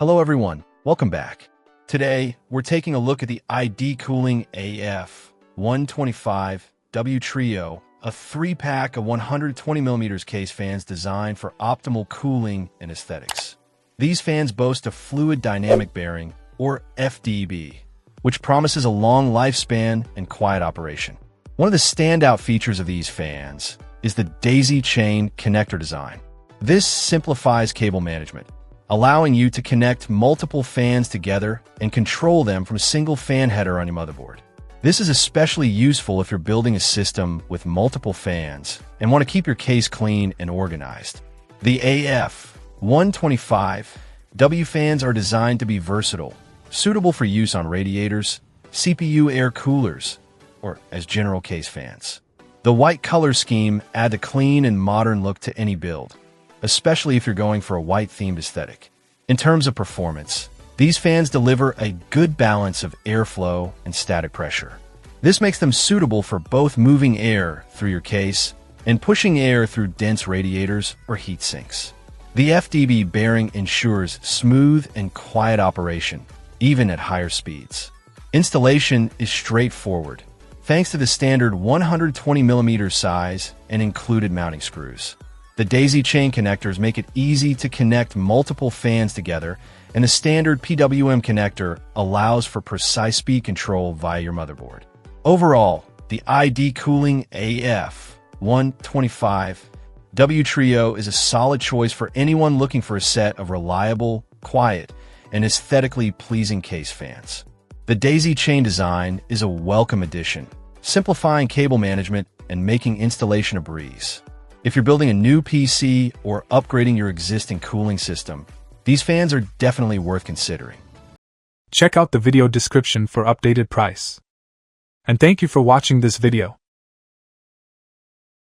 Hello everyone, welcome back. Today, we're taking a look at the ID Cooling AF-125-W Trio, a 3-pack of 120mm case fans designed for optimal cooling and aesthetics. These fans boast a fluid dynamic bearing, or FDB, which promises a long lifespan and quiet operation. One of the standout features of these fans is the daisy chain connector design. This simplifies cable management, allowing you to connect multiple fans together and control them from a single fan header on your motherboard. This is especially useful if you're building a system with multiple fans and want to keep your case clean and organized. The AF-125-W fans are designed to be versatile, suitable for use on radiators, CPU air coolers, or as general case fans. The white color scheme adds a clean and modern look to any build, especially if you're going for a white-themed aesthetic. In terms of performance, these fans deliver a good balance of airflow and static pressure. This makes them suitable for both moving air through your case and pushing air through dense radiators or heat sinks. The FDB bearing ensures smooth and quiet operation, even at higher speeds. Installation is straightforward, thanks to the standard 120mm size and included mounting screws. The daisy chain connectors make it easy to connect multiple fans together, and the standard PWM connector allows for precise speed control via your motherboard. Overall, the ID Cooling AF-125-W Trio is a solid choice for anyone looking for a set of reliable, quiet, and aesthetically pleasing case fans. The daisy chain design is a welcome addition, simplifying cable management and making installation a breeze. If you're building a new PC or upgrading your existing cooling system, these fans are definitely worth considering. Check out the video description for updated price. And thank you for watching this video.